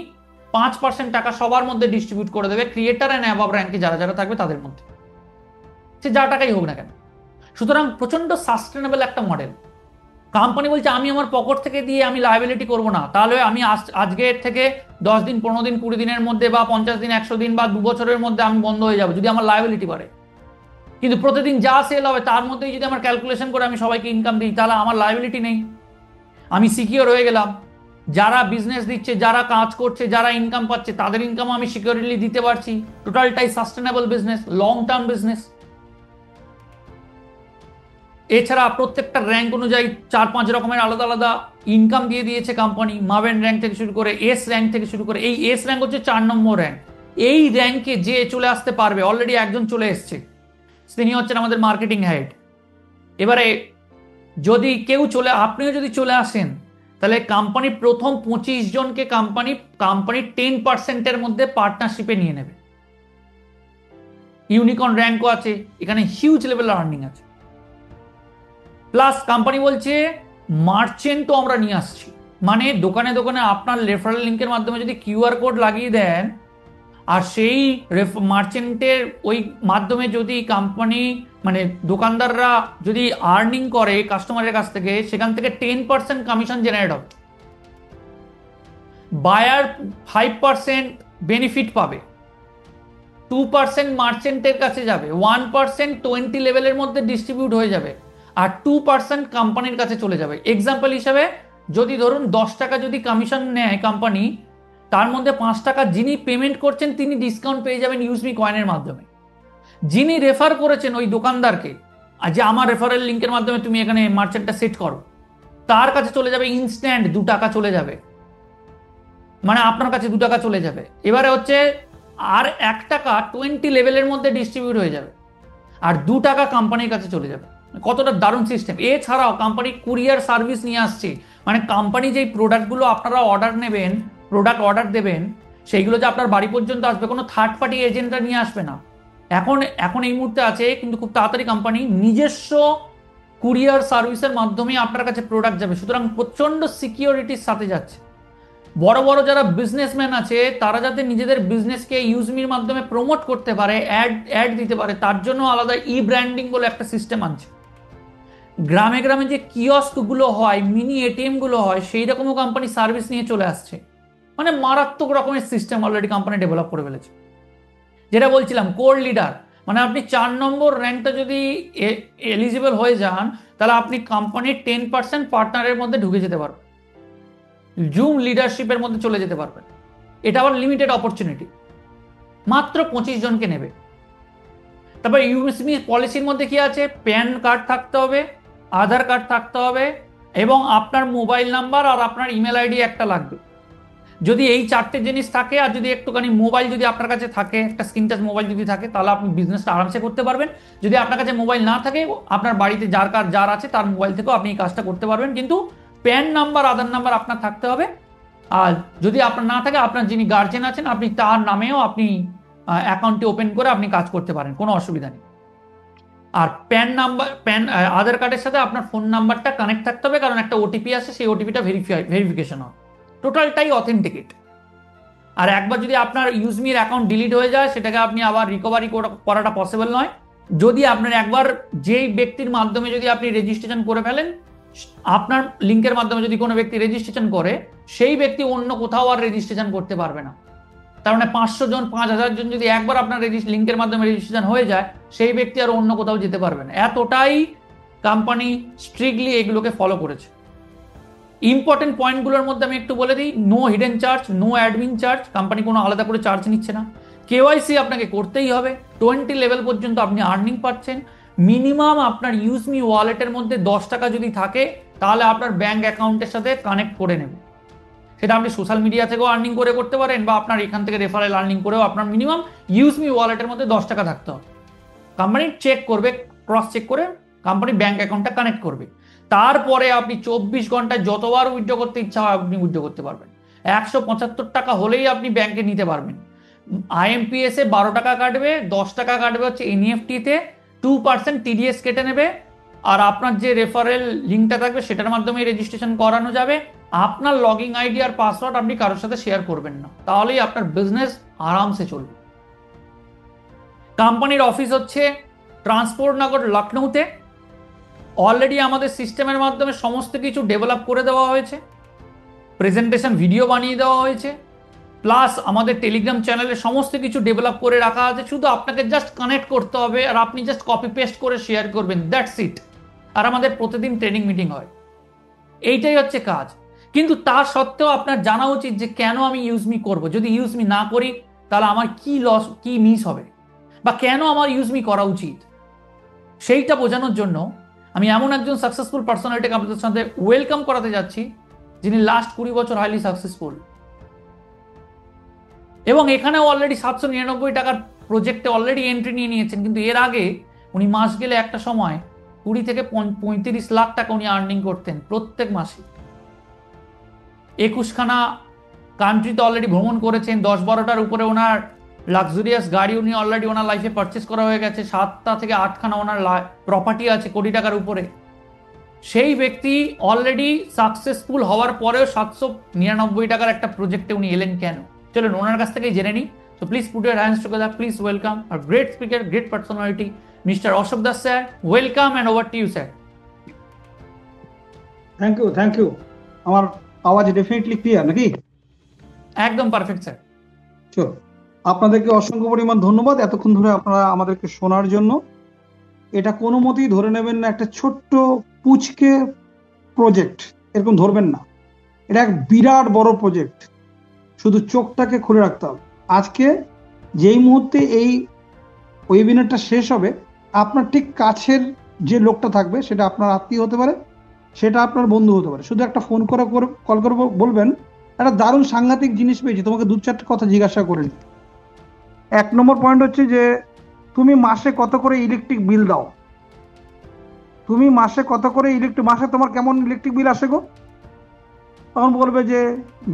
5% টাকা সবার মধ্যে ডিস্ট্রিবিউট করে দেবে, ক্রিয়েটার অ্যান্ড অ্যাবাভ র্যাঙ্কে যারা যারা থাকবে তাদের মধ্যে, সে যা টাকাই হোক না কেন। সুতরাং প্রচন্ড সাস্টেনেবল একটা মডেল। কোম্পানি বলছে আমি আমার পকেট থেকে দিয়ে আমি লায়াবিলিটি করবো না, তাহলে আমি আজকের থেকে 10 দিন 15 দিন 20 দিনের মধ্যে বা 50 দিন 100 দিন বা 2 বছরের মধ্যে আমি বন্ধ হয়ে যাবো যদি আমার লায়াবিলিটি বাড়ে। কিন্তু প্রতিদিন যা সেল হবে তার মধ্যেই যদি আমার ক্যালকুলেশন করে আমি সবাইকে ইনকাম দিই, তাহলে আমার লায়াবিলিটি নেই, আমি সিকিওর হয়ে গেলাম। যারা বিজনেস দিচ্ছে, যারা কাজ করছে, যারা ইনকাম পাচ্ছে তাদের ইনকাম আমি সিকিউরিটি দিতে পারছি। টোটালটাই sustainable business, long term business. এছাড়া প্রত্যেকটা র্যাঙ্ক অনুযায়ী 4-5 রকমের আলাদা আলাদা ইনকাম দিয়ে দিয়েছে কোম্পানি, মাভেন র্যাঙ্ক থেকে শুরু করে এস র্যাঙ্ক থেকে শুরু করে। এই এস র্যাঙ্ক হচ্ছে 4 নম্বর র্যাঙ্ক। এই র্যাঙ্কে যে চলে আসতে পারবে, অলরেডি একজন চলে এসছে, তিনি হচ্ছেন আমাদের মার্কেটিং হেড। এবারে যদি কেউ আপনিও যদি চলে আসেন, তাহলে কোম্পানি প্রথম 25 জনকে কোম্পানি 10%-এর মধ্যে পার্টনারশিপে নিয়ে নেবে। ইউনিকর্ন র্যাঙ্কও আছে, এখানে হিউজ লেভেল আর্নিং আছে। প্লাস কোম্পানি বলছে মার্চেন্টও আমরা নিয়ে আসছি, মানে দোকানে দোকানে আপনার রেফারেল লিঙ্কের মাধ্যমে যদি কিউআর কোড লাগিয়ে দেন আর সেই মার্চেন্টের ওই মাধ্যমে যদি কোম্পানি মানে দোকানদাররা যদি আর্নিং করে কাস্টমারের কাছ থেকে, সেখান থেকে 10% কমিশন জেনারেট হবে, বায়ার 5% বেনিফিট পাবে, 2% মার্চেন্টের কাছে যাবে, 1% 20 লেভেলের মধ্যে ডিস্ট্রিবিউট হয়ে যাবে, আর 2% কোম্পানির কাছে চলে যাবে। এক্সাম্পল হিসাবে যদি ধরুন 10 টাকা যদি কমিশন নেয় কোম্পানি, তার মধ্যে 5 টাকা যিনি পেমেন্ট করছেন তিনি ডিসকাউন্ট পেয়ে যাবেন ইউজমি কয়েনের মাধ্যমে। যিনি রেফার করেছেন ওই দোকানদারকে, যে আমার রেফারেল লিঙ্কের মাধ্যমে তুমি এখানে মার্চেন্টটা সেট করো, তার কাছে চলে যাবে ইনস্ট্যান্ট 2 টাকা চলে যাবে, মানে আপনার কাছে 2 টাকা চলে যাবে। এবারে হচ্ছে আর 1 টাকা 20 লেভেলের মধ্যে ডিস্ট্রিবিউট হয়ে যাবে, আর 2 টাকা কোম্পানির কাছে চলে যাবে। কতটা দারুণ সিস্টেম! এছাড়াও কোম্পানি কুরিয়ার সার্ভিস নিয়ে আসছে, মানে কোম্পানি যেই প্রোডাক্টগুলো আপনারা অর্ডার দেবেন, সেইগুলো যে আপনার বাড়ি পর্যন্ত আসবে, কোনো থার্ড পার্টি এজেন্টরা নিয়ে আসবে না। এখন এই মুহূর্তে আছে, কিন্তু খুব তাড়াতাড়ি কোম্পানি নিজস্ব কুরিয়ার সার্ভিসের মাধ্যমে আপনার কাছে প্রোডাক্ট যাবে। সুতরাং প্রচন্ড সিকিউরিটির সাথে যাচ্ছে। বড় বড় যারা বিজনেসম্যান আছে তারা যাতে নিজেদের বিজনেসকে ইউজমির মাধ্যমে প্রমোট করতে পারে, অ্যাড দিতে পারে, তার জন্য আলাদা ব্র্যান্ডিং বলে একটা সিস্টেম আনছে। গ্রামে গ্রামে যে কিয়স্কগুলো হয়, মিনি এটিএম গুলো হয়, সেই রকমও কোম্পানি সার্ভিস নিয়ে চলে আসছে। মানে মারাত্মক রকমের সিস্টেম অলরেডি কোম্পানি ডেভেলপ করে ফেলেছে। যেটা বলছিলাম কোর লিডার, মানে আপনি 4 নম্বর র্যাঙ্কটা যদি এলিজিবল হয়ে যান, তাহলে আপনি কোম্পানির 10% পার্টনারের মধ্যে ঢুকে যেতে পারবেন, জুম লিডারশিপের মধ্যে চলে যেতে পারবেন। এটা আবার লিমিটেড অপরচুনিটি, মাত্র 25 জনকে নেবে। তারপর ইউএসবি পলিসির মধ্যে কি আছে? প্যান কার্ড থাকতে হবে, আধার কার্ড থাকতে হবে, এবং আপনার মোবাইল নাম্বার আর আপনার ইমেল আইডি একটা লাগবে। যদি এই 4টে জিনিস থাকে, আর যদি একটুখানি মোবাইল যদি আপনার কাছে থাকে, একটা স্ক্রিন টাচ মোবাইল যদি থাকে, তাহলে আপনি বিজনেসটা আরামসে করতে পারবেন। যদি আপনার কাছে মোবাইল না থাকে, আপনার বাড়িতে যার আছে তার মোবাইল থেকেও আপনি এই কাজটা করতে পারবেন, কিন্তু প্যান নাম্বার আধার নাম্বার আপনার থাকতে হবে। আর যদি আপনার না থাকে, আপনার যিনি গার্জেন আছেন আপনি তার নামেও আপনি অ্যাকাউন্টটি ওপেন করে আপনি কাজ করতে পারেন, কোনো অসুবিধা নেই। আর আধার কার্ডের সাথে আপনার ফোন নাম্বারটা কানেক্ট থাকতে হবে, কারণ একটা ওটিপি আসে, সেই ওটিপিটা ভেরিফিকেশন হবে। টোটালটাই অথেন্টিকেট। আর একবার যদি আপনার ইউজমির অ্যাকাউন্ট ডিলিট হয়ে যায়, সেটাকে আপনি আবার রিকভারি করাটা পসিবল নয়। যদি আপনার একবার যেই ব্যক্তির মাধ্যমে যদি আপনি রেজিস্ট্রেশন করে ফেলেন, আপনার লিঙ্কের মাধ্যমে যদি কোনো ব্যক্তি রেজিস্ট্রেশন করে, সেই ব্যক্তি অন্য কোথাও আর রেজিস্ট্রেশন করতে পারবে না। তার মানে 500 জন 5000 জন যদি একবার আপনার লিঙ্কের মাধ্যমে রেজিস্ট্রেশন হয়ে যায়, সেই ব্যক্তি আর অন্য কোথাও যেতে পারবে না। এতটাই কোম্পানি স্ট্রিক্টলি এগুলোকে ফলো করেছে। ইম্পর্টেন্ট পয়েন্টগুলোর মধ্যে আমি একটু বলে দিই। No hidden charge, no admin charge, company কোনো আলাদা করে চার্জ নিচ্ছে না। কেওয়াইসি আপনাকে করতেই হবে, 20 লেভেল পর্যন্ত আপনি আর্নিং পাচ্ছেন। মিনিমাম আপনার ইউজমি ওয়ালেটের মধ্যে 10 টাকা যদি থাকে, তাহলে আপনার ব্যাংক অ্যাকাউন্টের সাথে কানেক্ট করে নেবে। সেটা আপনি সোশ্যাল মিডিয়া থেকেও আর্নিং করতে পারেন, বা আপনার এখান থেকে রেফারেল আর্নিং করেও আপনার মিনিমাম ইউজমি ওয়ালেটের মধ্যে 10 টাকা থাকতে হবে। কোম্পানি চেক করবে, ক্রস চেক করে কোম্পানি ব্যাংক অ্যাকাউন্টটা কানেক্ট করবে। তারপরে আপনি 24 ঘন্টায় যতবার উইথড্র করতে ইচ্ছা হয় আপনি উইথড্র করতে পারবেন। 175 টাকা হলেই আপনি ব্যাংকে নিতে পারবেন। IMPS এ 12 টাকা কাটবে, 10 টাকা কাটবে হচ্ছে NEFT তে, 2% TDS কেটে নেবে, আর আপনার যে রেফারেল লিঙ্কটা থাকবে সেটার মাধ্যমে রেজিস্ট্রেশন করানো যাবে। আপনার লগইন আইডি আর পাসওয়ার্ড আপনি কারোর সাথে শেয়ার করবেন না, তাহলেই আপনার বিজনেস আরামসে চলবে। কোম্পানির অফিস হচ্ছে ট্রান্সপোর্ট নগর লখনৌতে। অলরেডি আমাদের সিস্টেমের মাধ্যমে সমস্ত কিছু ডেভেলপ করে দেওয়া হয়েছে, প্রেজেন্টেশন ভিডিও বানিয়ে দেওয়া হয়েছে, প্লাস আমাদের টেলিগ্রাম চ্যানেলে সমস্ত কিছু ডেভেলপ করে রাখা আছে। শুধু আপনাকে জাস্ট কানেক্ট করতে হবে আর আপনি জাস্ট কপি পেস্ট করে শেয়ার করবেন, দ্যাটস ইট। আর আমাদের প্রতিদিন ট্রেনিং মিটিং হয়, এইটাই হচ্ছে কাজ। কিন্তু তার সত্ত্বেও আপনার জানা উচিত যে কেন আমি ইউজমি করব। যদি ইউজমি না করি তাহলে আমার কি লস, কি মিস হবে, বা কেন আমার ইউজমি করা উচিত, সেইটা বোঝানোর জন্য আমি এমন একজন সাকসেসফুল পার্সোনালিটিকে আপনাদের সাথে ওয়েলকাম করাতে যাচ্ছি, যিনি লাস্ট 20 বছর হাইলি সাকসেসফুল, এবং এখানেও অলরেডি 799 টাকার প্রজেক্টে অলরেডি এন্ট্রি নিয়ে নিয়েছেন। কিন্তু এর আগে উনি মাস গেলে একটা সময় 20 থেকে 35 লাখ টাকা উনি আর্নিং করতেন প্রত্যেক মাসে। 21খানা কান্ট্রিতে অলরেডি ভ্রমণ করেছেন, 10-12টার উপরে ওনার লাক্সুরিয়াস গাড়ি উনি অলরেডি ওনার লাইফে পারচেস করা হয়ে গেছে, 7টা থেকে 8খানা ওনার প্রপার্টি আছে কোটি টাকার উপরে। সেই ব্যক্তি অলরেডি সাকসেসফুল হওয়ার পরেও 799 টাকার একটা প্রজেক্টে উনি এলেন কেন? চলুন ওনার কাছ থেকেই জেনে নিই। So please put your hands together, please welcome our great speaker, great personality, Mr. Ashok Das sir. Welcome and over to you sir.
Thank you. আমার আওয়াজ ডেফিনেটলি ক্লিয়ার নাকি?
একদম পারফেক্ট স্যার।
চলো, আপনাদেরকে অসংখ্য পরিমাণ ধন্যবাদ এতক্ষণ ধরে আপনারা আমাদেরকে শোনার জন্য। এটা কোনো মতেই ধরে নেবেন না একটা ছোট্ট পুচকে প্রজেক্ট, এরকম ধরবেন না। এটা এক বিরাট বড় প্রজেক্ট, শুধু চোখটাকে খুলে রাখতে হবে। আজকে যেই মুহূর্তে এই ওয়েবিনারটা শেষ হবে, আপনার ঠিক কাছের যে লোকটা থাকবে সেটা আপনার আত্মীয় হতে পারে, সেটা আপনার বন্ধু হতে পারে, শুধু একটা ফোন করে কল করে বলবেন একটা দারুণ সাংঘাতিক জিনিস পেয়েছি, তোমাকে 2-4টে কথা জিজ্ঞাসা করে নি। 1 নম্বর পয়েন্ট হচ্ছে যে তুমি মাসে কত করে ইলেকট্রিক বিল দাও? তুমি মাসে কত করে মাসে তোমার কেমন ইলেকট্রিক বিল আসে গো? তখন বলবে যে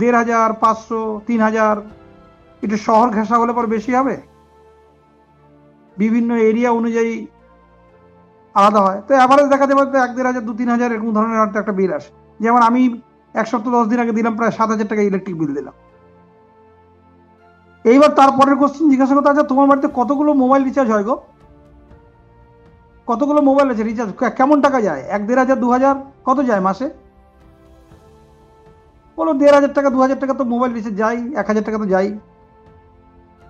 1500, 500, 3000। একটু শহর ঘেঁষা হলে পর বেশি হবে, বিভিন্ন এরিয়া অনুযায়ী আলাদা হয়। তো অ্যাভারেজ দেখাতে পারতে 1-1500, 2-3000 এরকম ধরনের একটা বিল আসে। যেমন আমি 1 সপ্তাহ 10 দিন আগে দিলাম প্রায় 7000 টাকা ইলেকট্রিক বিল দিলাম। এইবার তারপরের কোশ্চেন জিজ্ঞাসা করতে, আচ্ছা তোমার বাড়িতে কতগুলো মোবাইল রিচার্জ হয় গো? কতগুলো মোবাইল আছে রিচার্জ, কেমন টাকা যায়? 1-1500, 2000 কত যায় মাসে? বলো 1500 টাকা, 2000 টাকা তো মোবাইল রিচার্জ যাই, 1000 টাকা তো যাই।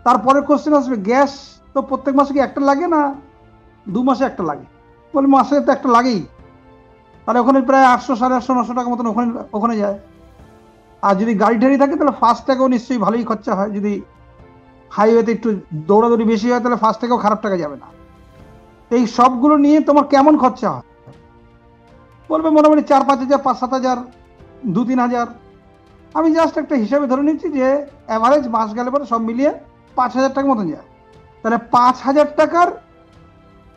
তারপরের কোশ্চেন আসবে, গ্যাস তো প্রত্যেক মাসে কি একটা লাগে না 2 মাসে একটা লাগে? বলে মাসে তো একটা লাগেই, তাহলে ওখানে প্রায় 800, 850, 900 টাকা মতন ওখানে যায়। আর যদি গাড়ি ঠাড়ি থাকে তাহলে ফাস্ট ট্যাগও নিশ্চয়ই ভালোই খরচা হয়। যদি হাইওয়েতে একটু দৌড়াদৌড়ি বেশি হয় তাহলে ফাস্ট ট্যাগও খারাপ টাকা যাবে না। এই সবগুলো নিয়ে তোমার কেমন খরচা হয়? বলবে মোটামুটি 4-5 হাজার, 5-7 হাজার, 2-3 হাজার। আমি জাস্ট একটা হিসাবে ধরে নিচ্ছি যে অ্যাভারেজ মাস গেলে পরে সব মিলিয়ে 5,000 টাকা মতন যায়। তাহলে 5,000 টাকার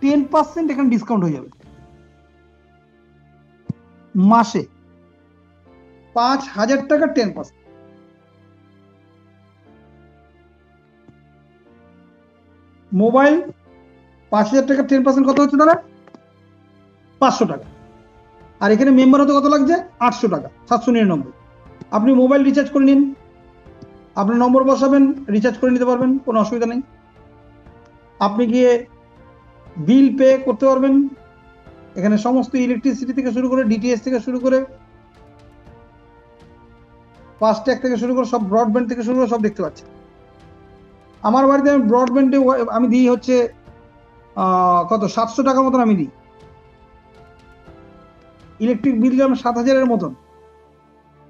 10% এখানে ডিসকাউন্ট হয়ে যাবে মাসে। 5,000 টাকার 10%। মোবাইল 5,000 টাকার 10% কত হচ্ছে দাদা? 500 টাকা। আর এখানে মেম্বার হতে কত লাগছে? 800 টাকা, 799। আপনি মোবাইল রিচার্জ করে নিন, আপনার নম্বর বসাবেন, রিচার্জ করে নিতে পারবেন, কোনো অসুবিধা নেই। আপনি গিয়ে বিল পে করতে পারবেন, এখানে সমস্ত ইলেকট্রিসিটি থেকে শুরু করে, ডিটিএস থেকে শুরু করে, ফাস্ট্যাগ থেকে শুরু করে, সব ব্রডব্যান্ড থেকে শুরু করে সব দেখতে পাচ্ছি। আমার বাড়িতে আমি ব্রডব্যান্ডে আমি দিই হচ্ছে কত 700 টাকার মতন আমি দিই। ইলেকট্রিক বিল যেমন 7,000-এর মতন।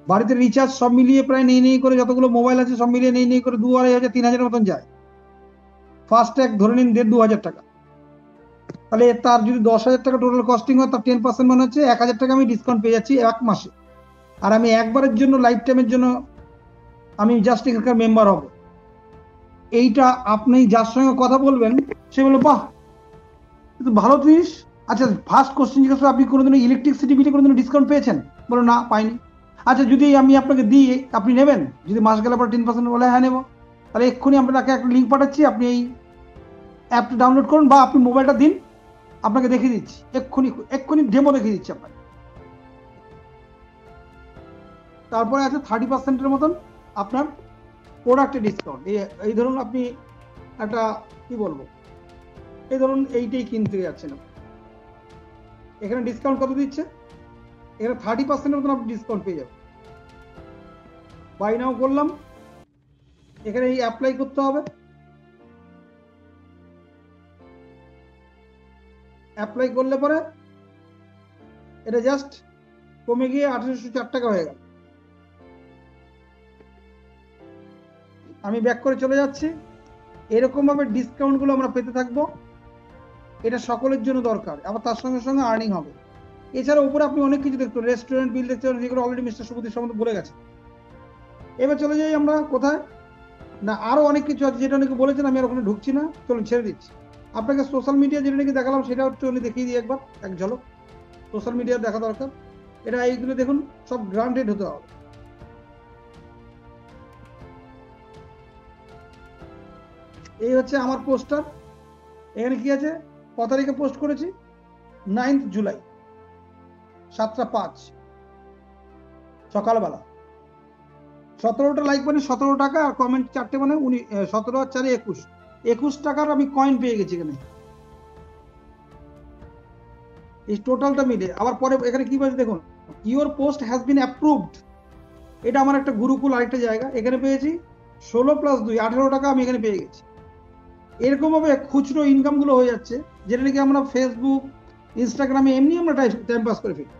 বাড়িতে রিচার্জ সব মিলিয়ে প্রায় নেই করে, যতগুলো মোবাইল আছে সব মিলিয়ে নেই করে 2-2,500, 3,000-এর মতন যায়। ফাস্ট্যাগ ধরে নিন 1,500-2,000 টাকা। তাহলে তার যদি 10,000 টাকা টোটাল কস্টিং হয়, তার 10% মানে হচ্ছে 1,000 টাকা আমি ডিসকাউন্ট পেয়ে যাচ্ছি 1 মাসে। আর আমি একবারের জন্য, লাইফ টাইমের জন্য আমি জাস্ট এখানকার মেম্বার হব। এইটা আপনি যার সঙ্গে কথা বলবেন সে বললো বাহ কিন্তু ভালো জিনিস। আচ্ছা ফার্স্ট কোশ্চেন জিজ্ঞাসা, আপনি কোনোদিনও ইলেকট্রিসিটি বিলে কোনোদিনও ডিসকাউন্ট পেয়েছেন? বলো না, পাইনি। আচ্ছা যদি আমি আপনাকে দিই, আপনি নেবেন? যদি মাস গেলে পরে 10% বলে হ্যাঁ নেব। তাহলে এক্ষুনি আপনাকে একটা লিঙ্ক পাঠাচ্ছি, আপনি এই অ্যাপটা ডাউনলোড করুন বা আপনি মোবাইলটা দিন, আপনাকে দেখিয়ে দিচ্ছি, এক্ষুনি ডেমো দেখিয়ে দিচ্ছি আপনাকে। তারপরে আছে 30% মতন আপনার প্রোডাক্টে ডিসকাউন্ট। এই ধরুন আপনি একটা কি বলবো, এই ধরুন এইটাই কিনতে যাচ্ছেন, এখানে ডিসকাউন্ট কত দিচ্ছে, এখানে 30% মতন আপনি ডিসকাউন্ট পেয়ে যাবেন। বাই নাও করলাম, এখানে এই অ্যাপ্লাই করতে হবে, অ্যাপ্লাই করলে পরে এটা জাস্ট কমে গিয়ে 1804 টাকা হয়ে গেল। আমি ব্যাক করে চলে যাচ্ছি। এরকম ভাবে ডিসকাউন্ট গুলো আমরা পেতে থাকবো, এটা সকলের জন্য দরকার, আবার তার সঙ্গে সঙ্গে আর্নিং হবে। এছাড়া উপরে আপনি অনেক কিছু দেখতে, রেস্টুরেন্ট বিল দেখতে পারেন, যেগুলো অলরেডি মিস্টার সুবুদ্ধি সম্বন্ধে বলে গেছে। এবার চলে যাই আমরা কোথায় না, আরো অনেক কিছু আছে যেটা অনেকে বলেছেন, আমি আর ওখানে ঢুকছি না, চলুন ছেড়ে দিচ্ছি। আপনাকে সোশ্যাল মিডিয়া যেটা নাকি দেখালাম সেটা হচ্ছে উনি দেখিয়ে দিই একবার, এক ঝলক সোশ্যাল মিডিয়া দেখা দরকার। এটা এইগুলো দেখুন সব গ্রান্টেড হতে হবে। এই হচ্ছে আমার পোস্টার, এখানে কি আছে, ক তারিখে পোস্ট করেছি, 9 জুলাই 7টা 5 সকালবেলা। 17টা লাইক মানে 17 টাকা, আর কমেন্ট 4টে মানে 17 আর 4 21, 21 টাকার আমি কয়েন পেয়ে গেছি এখানে, এই টোটালটা মিলে। আবার পরে এখানে কি বলছে দেখুন, your post has been approved, এটা আমার একটা গুরুকুল আরেকটা জায়গা, এখানে পেয়েছি 16 + 2 18 টাকা আমি এখানে পেয়ে গেছি। এরকম ভাবে খুচরো ইনকাম গুলো হয়ে যাচ্ছে, যেটা নাকি আমরা ফেসবুক ইনস্টাগ্রামে এমনি আমরা টাইম পাস করে ফেলি।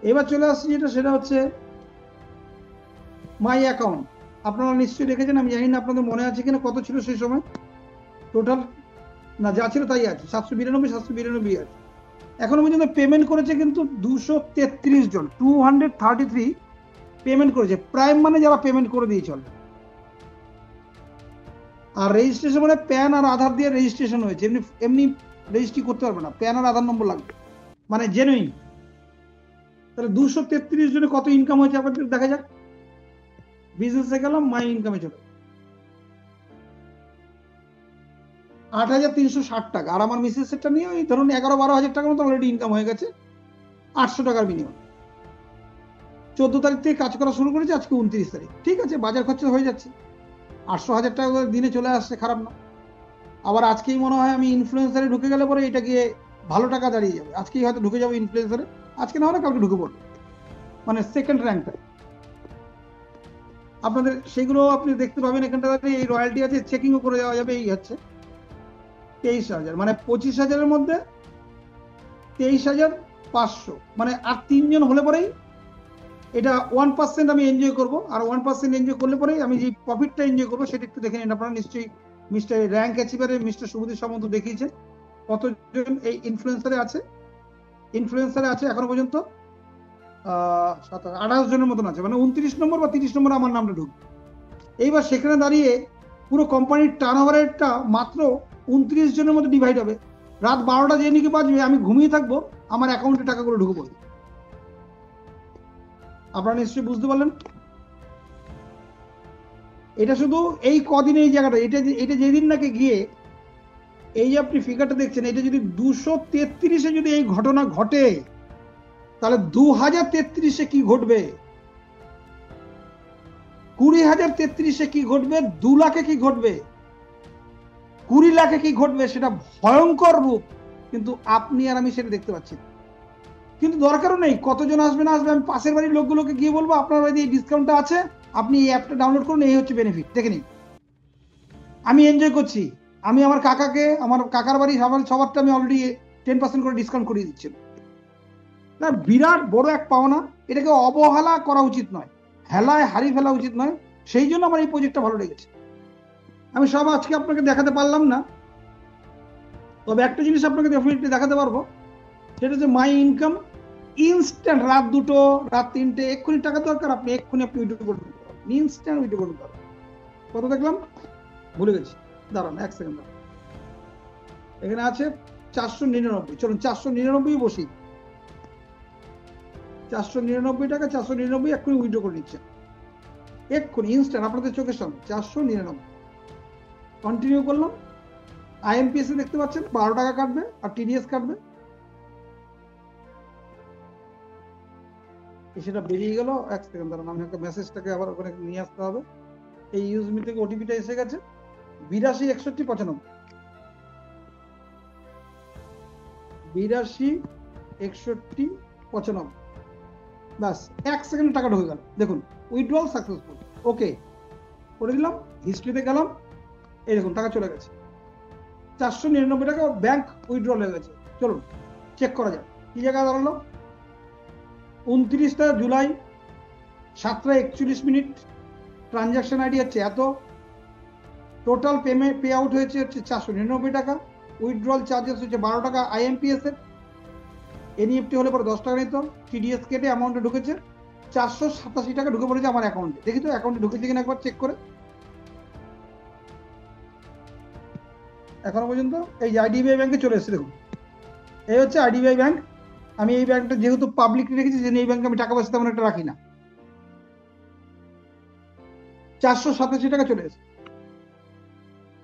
এবার চলে আসছি যেটা, সেটা হচ্ছে মাই অ্যাকাউন্ট। আপনারা নিশ্চয়ই দেখেছেন, আমি জানি না আপনাদের মনে আছে কিনা কত ছিল সেই সময়, টোটাল না যা ছিল তাই আছে, 792 আছে। এখনো পর্যন্ত পেমেন্ট করেছে কিন্তু 233 জন, 233 পেমেন্ট করেছে, প্রাইম মানে যারা পেমেন্ট করে দিয়ে চলে। আর রেজিস্ট্রেশন মানে প্যান আর আধার দিয়ে রেজিস্ট্রেশন হয়েছে, এমনি এমনি রেজিস্ট্রি করতে পারবে না, প্যান আর আধার নম্বর লাগবে, মানে জেনুইন। তাহলে 233 জনে কত ইনকাম হয়েছে আপনাদের দেখা যাক। বিজনেসে গেলাম, মাই ইনকামে চলে 8,360 টাকা, আর আমার মিসেস সেটটা নিয়ে ওই ধরুন 11-12 হাজার টাকার মতো অলরেডি ইনকাম হয়ে গেছে, 800 টাকার বিনিময়। 14 তারিখ থেকে কাজ করা শুরু করেছে, আজকে 29 তারিখ, ঠিক আছে, বাজার খরচা হয়ে যাচ্ছে, 800,000 টাকা করে দিনে চলে আসছে, খারাপ না। আবার আজকেই মনে হয় আমি ইনফ্লুয়েন্সারে ঢুকে গেলে পরে এটা গিয়ে ভালো টাকা দাঁড়িয়ে যাবে, আজকেই হয়তো ঢুকে যাবো ইনফ্লুয়েন্সারে, আজকে না হলে কাউকে ঢুকে পড়বে, মানে সেকেন্ড র্যাঙ্কটা। আপনাদের সেগুলো আপনি দেখতে পাবেন এখানটা, এই রয়্যালটি আছে, চেকিংও করে দেওয়া যাবে। এই হচ্ছে 23,000, মানে 25,000-এর মধ্যে 23,500, মানে আর 3 জন হলে পরেই এটা 1% আমি এনজয় করবো, আর 1% এনজয় করলে পরেই আমি যে প্রফিটটা এনজয় করবো সেটা একটু দেখে নিন আপনারা। নিশ্চয়ই মিস্টার র্যাঙ্ক অ্যাচিভারে মিস্টার সুবুদ্ধি সম্বন্ধ দেখিয়েছে কতজন এই ইনফ্লুয়েন্সারে আছে এখনো পর্যন্ত, 28 জনের মতন আছে, মানে 29 নম্বর বা 30 নম্বর আমার নামটা ঢুকবে। এইবার সেখানে দাঁড়িয়ে পুরো কোম্পানির টার্নওভারটা মাত্র 29 জনের মতো ডিভাইড হবে। রাত 12টা যে নাকি বাজবে, আমি ঘুমিয়ে থাকবো, আমার অ্যাকাউন্টে টাকাগুলো ঢুকে পড়বে। আপনারা নিশ্চয়ই বুঝতে পারলেন। এটা শুধু এই কদিন এই জায়গাটা, এটা যেদিন নাকি গিয়ে এই যে আপনি ফিগারটা দেখছেন, এটা যদি 233-এ যদি এই ঘটনা ঘটে, তাহলে 2033-এ কি ঘটবে, 20,033-এ কি ঘটবে, 2 লাখে কি ঘটবে, 20 লাখে কি ঘটবে, সেটা ভয়ঙ্কর রূপ। কিন্তু আপনি আর আমি সেটা দেখতে পাচ্ছি না, কিন্তু দরকারও নেই। কতজন আসবে না আসবে, আমি পাশের বাড়ির লোকগুলোকে গিয়ে বলবো আপনার বাড়িতে এই ডিসকাউন্টটা আছে, আপনি এই অ্যাপটা ডাউনলোড করুন, এই হচ্ছে বেনিফিট, দেখে নিন। আমি এনজয় করছি, আমি আমার কাকাকে, আমার কাকার বাড়ি সবারটা আমি অলরেডি 10% করে ডিসকাউন্ট করিয়ে দিচ্ছি। না, বিরাট বড় এক পাওনা, এটাকে অবহেলা করা উচিত নয়, হেলায় হারিয়ে ফেলা উচিত নয়। সেই জন্য আমার এই প্রজেক্টটা ভালো লেগেছে। আমি সব আজকে আপনাকে দেখাতে পারলাম না, তবে একটা জিনিস আপনাকে ডেফিনেটলি দেখাতে পারবো, সেটা হচ্ছে মাই ইনকাম ইনস্ট্যান্ট। রাত 2টো, রাত 3টে, এক্ষুনি টাকা দরকার, আপনি উইথড্র করতে পারবেন, ইনস্ট্যান্ট উইথড্র করতে পারবেন। কত দেখলাম ভুলে গেছি, দাঁড়ান 1 সেকেন্ড, এখানে আছে 499। চলুন 499 বসি, 499 টাকা, 499 এক্ষুনি উইথড্র করে নিচ্ছে। এক্ষুনি ইনস্ট্যান্ট আপনাদের চোখের সামনে 499। কন্টিনিউ করলাম, আইএমপিএস এ দেখতে পাচ্ছেন 12 টাকা কাটবে আর টিডিএস কাটবে। সেটা বেরিয়ে গেল, এক সেকেন্ড দাঁড়ান, আমি একটা মেসেজটাকে আবার ওখানে নিয়ে আসতে হবে। এই ইউজমি থেকে ওটিপিটা এসে গেছে 82 61 95, 82 61 95। ব্যাস 1 সেকেন্ডে টাকা ঢুকে গেল। দেখুন উইথড্রল সাকসেসফুল, ওকে করে দিলাম, হিস্ট্রিতে গেলাম, এই দেখুন টাকা চলে গেছে 499 টাকা ব্যাংক উইথড্রল হয়ে গেছে। চলুন চেক করা যাক কি জায়গায় দাঁড়ালো। 29 জুলাই 7টা 41 মিনিট, ট্রানজাকশন আইডি হচ্ছে এত, টোটাল পেমেন্ট পে আউট হয়েছে 499 টাকা, উইথড্রল চার্জেস হচ্ছে 12 টাকা আইএমপিএস এর, এনইএফটি হলে পরে 10 টাকা নিত, টিডিএস কেটে অ্যামাউন্টে ঢুকেছে 487 টাকা ঢুকে পড়েছে আমার অ্যাকাউন্টে। দেখি তো অ্যাকাউন্টে ঢুকেছে কিনা একবার চেক করে। এখনো পর্যন্ত এই যে আইডিবিআই ব্যাংকে চলে এসেছে, দেখুন এই হচ্ছে আইডিবিআই ব্যাংক। আমি এই ব্যাংকটা যেহেতু পাবলিকলি রেখেছি, যে এই ব্যাংকে আমি টাকা পয়সা তেমন একটা রাখি না। 487 টাকা চলে এসেছে।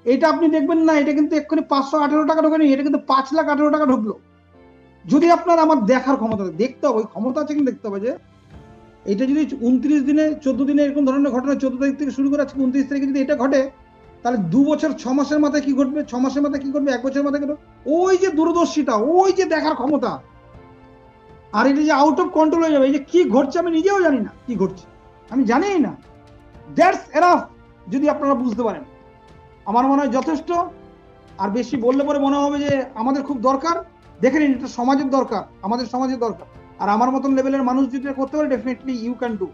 এটা আপনি দেখবেন না, এটা কিন্তু এক্ষুনি 518 টাকা ঢোকেনি, এটা কিন্তু 5,18,000 টাকা ঢুকলো। যদি আপনার আমার দেখার ক্ষমতা দেখতে হবে, ওই ক্ষমতা আছে কিন্তু দেখতে হবে যে এটা যদি 29 দিনে 14 দিনে এরকম ধরনের ঘটনা 14 তারিখ থেকে শুরু করে আজকে 29 তারিখে যদি এটা ঘটে, তাহলে 2 বছর 6 মাসের মাথায় কি ঘটবে, 6 মাসের মাথায় কি ঘটবে, 1 বছরের মাথায় ঘটবে। ওই যে দূরদর্শিতা, ওই যে দেখার ক্ষমতা, আর এটা যে আউট অফ কন্ট্রোল হয়ে যাবে। এই যে কি ঘটছে আমি নিজেও জানি না কি ঘটছে, আমি জানিই না। দ্যাটস এনাফ যদি আপনারা বুঝতে পারেন, আমার মনে হয় যথেষ্ট। আর বেশি বললে পরে মনে হবে যে আমাদের খুব দরকার। দেখে নিন, এটা সমাজের দরকার, আমাদের সমাজের দরকার। আর আমার মতন লেভেলের মানুষ যদি করতে পারে, ডেফিনেটলি ইউ ক্যান ডু।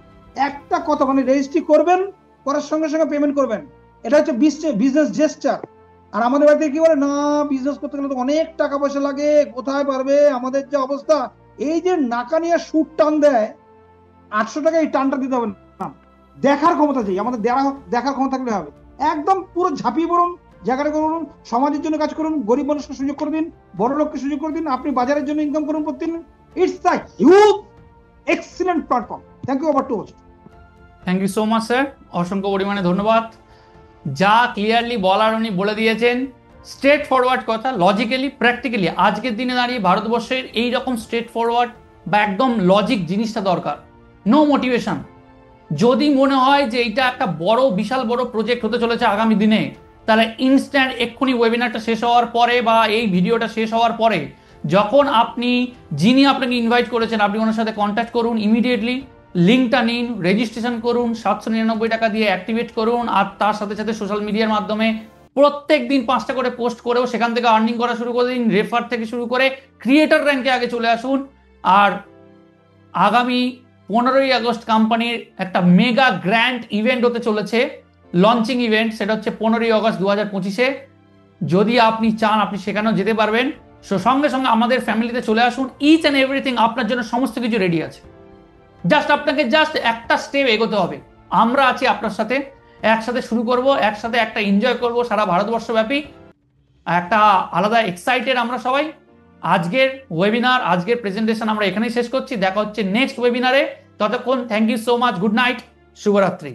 একটা কথা, মানে রেজিস্ট্রি করবেন, করার সঙ্গে সঙ্গে পেমেন্ট করবেন, এটা হচ্ছে বিজনেস জেস্টার। আর আমাদের বাড়িতে কি বলে, না বিজনেস করতে গেলে তো অনেক টাকা পয়সা লাগে, কোথায় পারবে, আমাদের যে অবস্থা। এই যে নাকা নিয়ে সুদ টান দেয়, 800 টাকা এই টানটা দিতে হবে না। দেখার ক্ষমতা চাই আমাদের, দেখার ক্ষমতা থাকলে হবে। একদম পুরো ঝাঁপিয়ে পড়ুন, জায়গাটা করুন, সমাজের জন্য কাজ করুন, গরিব মানুষকে সুযোগ করে দিন, বড় লোককে সুযোগ করে দিন, আপনি বাজারের জন্য ইনকাম করুন প্রতিদিন। It's a huge excellent platform. Thank you, over to host.
Thank you so much sir, অসংখ্য পরিমাণে ধন্যবাদ। যা ক্লিয়ারলি বলার উনি বলে দিয়েছেন, স্ট্রেট ফরওয়ার্ড কথা, লজিক্যালি প্র্যাকটিক্যালি আজকের দিনে দাঁড়িয়ে ভারতবর্ষের এই রকম স্ট্রেট ফরওয়ার্ড বা একদম লজিক জিনিসটা দরকার। No motivation. যদি মনে হয় যে এইটা একটা বড় বিশাল বড় প্রজেক্ট হতে চলেছে আগামী দিনে, তাহলে ইনস্ট্যান্ট এক্ষুনি ওয়েবিনারটা শেষ হওয়ার পরে বা এই ভিডিওটা শেষ হওয়ার পরে, যখন আপনি যিনি আপনাকে ইনভাইট করেছেন আপনি ওনার সাথে কন্ট্যাক্ট করুন, ইমিডিয়েটলি লিঙ্কটা নিন, রেজিস্ট্রেশন করুন, 799 টাকা দিয়ে অ্যাক্টিভেট করুন। আর তার সাথে সাথে সোশ্যাল মিডিয়ার মাধ্যমে প্রত্যেক দিন 5টা করে পোস্ট করেও সেখান থেকে আর্নিং করা শুরু করে দিন। রেফার থেকে শুরু করে ক্রিয়েটর র্যাঙ্কে আগে চলে আসুন। আর আগামী 15ই আগস্ট কোম্পানির একটা মেগা গ্র্যান্ড ইভেন্ট হতে চলেছে, লঞ্চিং ইভেন্ট, সেটা হচ্ছে 15ই আগস্ট 2025-এ। যদি আপনি চান আপনি সেখানেও যেতে পারবেন। সো সঙ্গে সঙ্গে আমাদের ফ্যামিলিতে চলে আসুন। ইচ অ্যান্ড এভরিথিং আপনার জন্য সমস্ত কিছু রেডি আছে, জাস্ট আপনাকে একটা স্টেপ এগোতে হবে। আমরা আছি আপনার সাথে, একসাথে শুরু করব, একসাথে একটা এনজয় করব সারা ভারতবর্ষব্যাপী। একটা আলাদা এক্সাইটেড আমরা সবাই। আজকের ওয়েবিনার, আজকের প্রেজেন্টেশন আমরা এখানেই শেষ করছি। দেখা হচ্ছে নেক্সট ওয়েবিনারে। ততক্ষণ thank you so much, good night, শুভরাত্রি।